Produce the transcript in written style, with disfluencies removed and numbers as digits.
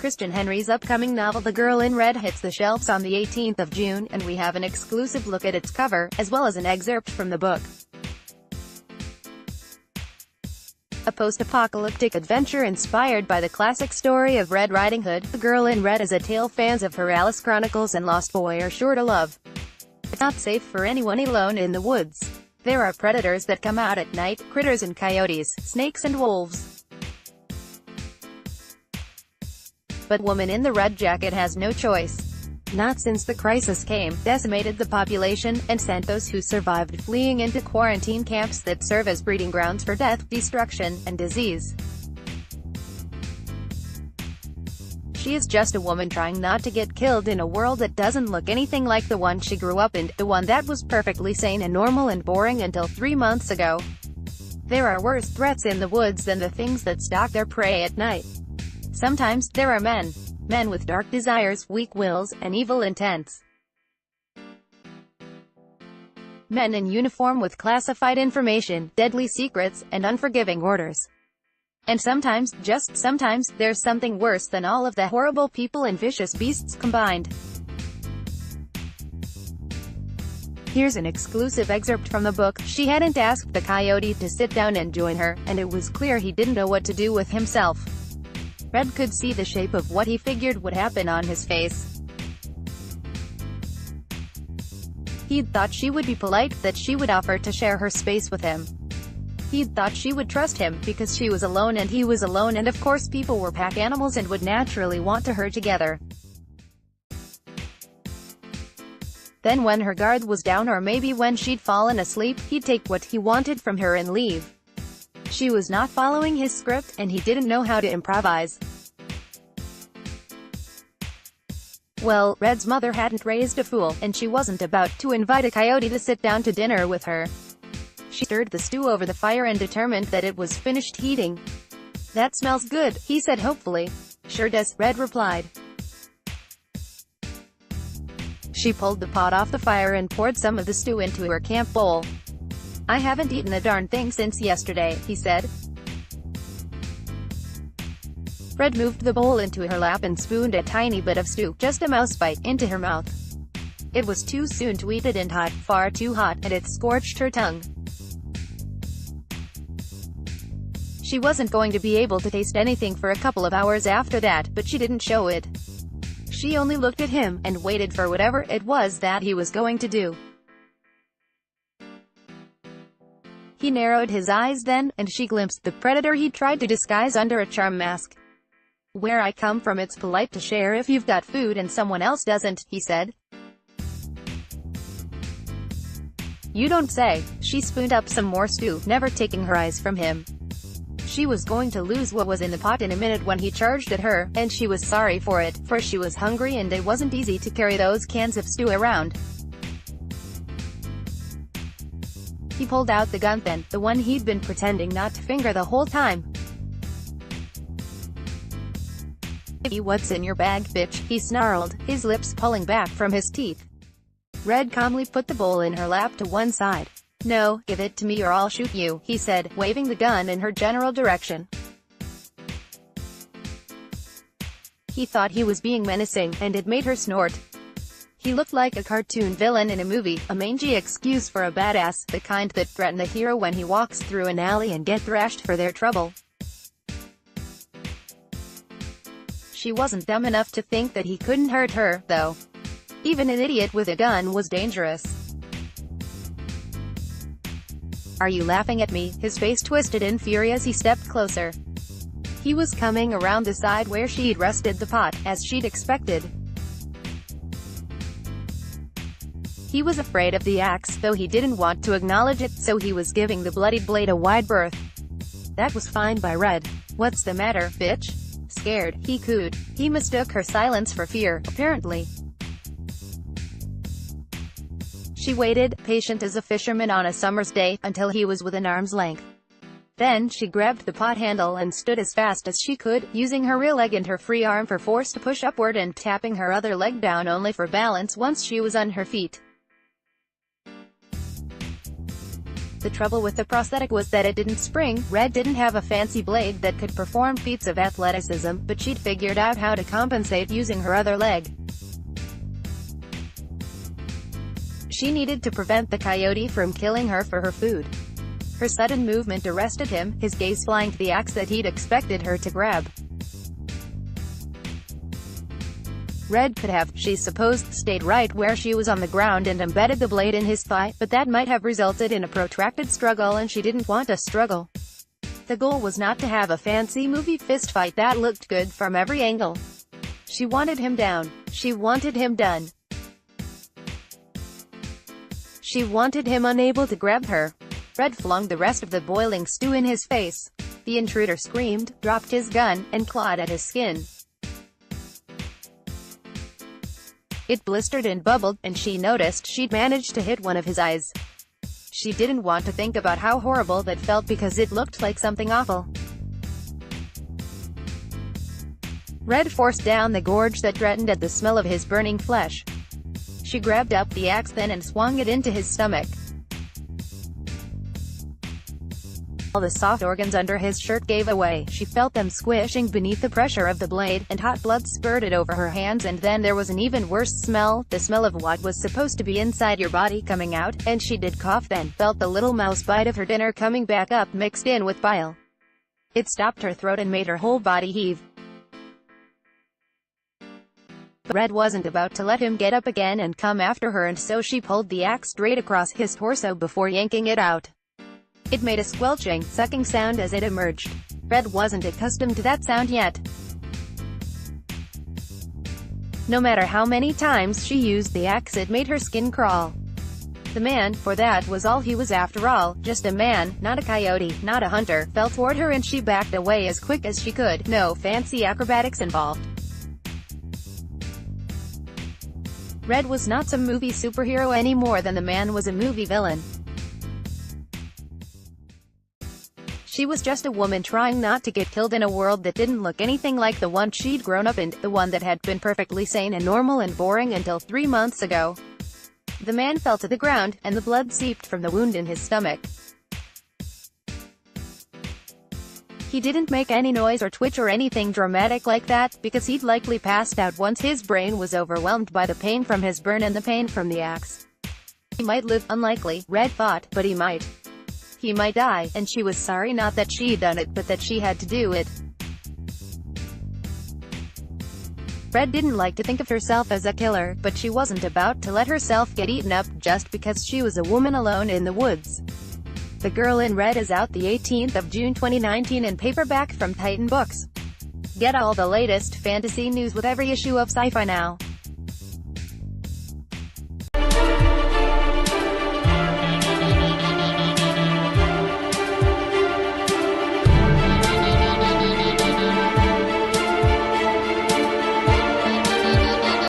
Christina Henry's upcoming novel The Girl in Red hits the shelves on the 18th of June, and we have an exclusive look at its cover, as well as an excerpt from the book. A post-apocalyptic adventure inspired by the classic story of Red Riding Hood, The Girl in Red is a tale fans of her Alice Chronicles and Lost Boy are sure to love. It's not safe for anyone alone in the woods. There are predators that come out at night, critters and coyotes, snakes and wolves. But woman in the red jacket has no choice. Not since the crisis came, decimated the population, and sent those who survived fleeing into quarantine camps that serve as breeding grounds for death, destruction, and disease. She is just a woman trying not to get killed in a world that doesn't look anything like the one she grew up in, the one that was perfectly sane and normal and boring until 3 months ago. There are worse threats in the woods than the things that stalk their prey at night. Sometimes, there are men with dark desires, weak wills, and evil intents. Men in uniform with classified information, deadly secrets, and unforgiving orders. And sometimes, just sometimes, there's something worse than all of the horrible people and vicious beasts combined. Here's an exclusive excerpt from the book. She hadn't asked the coyote to sit down and join her, and it was clear he didn't know what to do with himself. Red could see the shape of what he figured would happen on his face. He'd thought she would be polite, that she would offer to share her space with him. He'd thought she would trust him, because she was alone and he was alone, and of course people were pack animals and would naturally want to herd together. Then when her guard was down, or maybe when she'd fallen asleep, he'd take what he wanted from her and leave. She was not following his script, and he didn't know how to improvise. Well, Red's mother hadn't raised a fool, and she wasn't about to invite a coyote to sit down to dinner with her. She stirred the stew over the fire and determined that it was finished heating. "That smells good," he said hopefully. "Sure does," Red replied. She pulled the pot off the fire and poured some of the stew into her camp bowl. "I haven't eaten a darn thing since yesterday," he said. Red moved the bowl into her lap and spooned a tiny bit of stew, just a mouse bite, into her mouth. It was too soon to eat it, and hot, far too hot, and it scorched her tongue. She wasn't going to be able to taste anything for a couple of hours after that, but she didn't show it. She only looked at him, and waited for whatever it was that he was going to do. He narrowed his eyes then, and she glimpsed the predator he tried to disguise under a charm mask. "Where I come from, it's polite to share if you've got food and someone else doesn't," he said. "You don't say." She spooned up some more stew, never taking her eyes from him. She was going to lose what was in the pot in a minute when he charged at her, and she was sorry for it, for she was hungry and it wasn't easy to carry those cans of stew around. He pulled out the gun then, the one he'd been pretending not to finger the whole time. "What's in your bag, bitch?" he snarled, his lips pulling back from his teeth. Red calmly put the bowl in her lap to one side. "No, give it to me or I'll shoot you," he said, waving the gun in her general direction. He thought he was being menacing, and it made her snort. He looked like a cartoon villain in a movie, a mangy excuse for a badass, the kind that threaten the hero when he walks through an alley and get thrashed for their trouble. She wasn't dumb enough to think that he couldn't hurt her, though. Even an idiot with a gun was dangerous. "Are you laughing at me?" His face twisted in fury as he stepped closer. He was coming around the side where she'd rested the pot, as she'd expected. He was afraid of the axe, though he didn't want to acknowledge it, so he was giving the bloodied blade a wide berth. That was fine by Red. "What's the matter, bitch?" "Scared," he cooed. He mistook her silence for fear, apparently. She waited, patient as a fisherman on a summer's day, until he was within arm's length. Then she grabbed the pot handle and stood as fast as she could, using her rear leg and her free arm for force to push upward and tapping her other leg down only for balance once she was on her feet. The trouble with the prosthetic was that it didn't spring. Red didn't have a fancy blade that could perform feats of athleticism, but she'd figured out how to compensate using her other leg. She needed to prevent the coyote from killing her for her food. Her sudden movement arrested him, his gaze flying to the axe that he'd expected her to grab. Red could have, she supposed, stayed right where she was on the ground and embedded the blade in his thigh, but that might have resulted in a protracted struggle, and she didn't want a struggle. The goal was not to have a fancy movie fistfight that looked good from every angle. She wanted him down. She wanted him done. She wanted him unable to grab her. Red flung the rest of the boiling stew in his face. The intruder screamed, dropped his gun, and clawed at his skin. It blistered and bubbled, and she noticed she'd managed to hit one of his eyes. She didn't want to think about how horrible that felt because it looked like something awful. Red forced down the gorge that threatened at the smell of his burning flesh. She grabbed up the axe then and swung it into his stomach. All the soft organs under his shirt gave away. She felt them squishing beneath the pressure of the blade, and hot blood spurted over her hands, and then there was an even worse smell, the smell of what was supposed to be inside your body coming out, and she did cough then, felt the little mouse bite of her dinner coming back up mixed in with bile. It stopped her throat and made her whole body heave. But Red wasn't about to let him get up again and come after her, and so she pulled the axe straight across his torso before yanking it out. It made a squelching, sucking sound as it emerged. Red wasn't accustomed to that sound yet. No matter how many times she used the axe, it made her skin crawl. The man, for that was all he was after all, just a man, not a coyote, not a hunter, fell toward her and she backed away as quick as she could, no fancy acrobatics involved. Red was not some movie superhero any more than the man was a movie villain. She was just a woman trying not to get killed in a world that didn't look anything like the one she'd grown up in, the one that had been perfectly sane and normal and boring until 3 months ago. The man fell to the ground, and the blood seeped from the wound in his stomach. He didn't make any noise or twitch or anything dramatic like that, because he'd likely passed out once his brain was overwhelmed by the pain from his burn and the pain from the axe. He might live, unlikely, Red thought, but he might. He might die, and she was sorry not that she'd done it, but that she had to do it. Red didn't like to think of herself as a killer, but she wasn't about to let herself get eaten up just because she was a woman alone in the woods. The Girl in Red is out the 18th of June 2019 in paperback from Titan Books. Get all the latest fantasy news with every issue of Sci-Fi Now.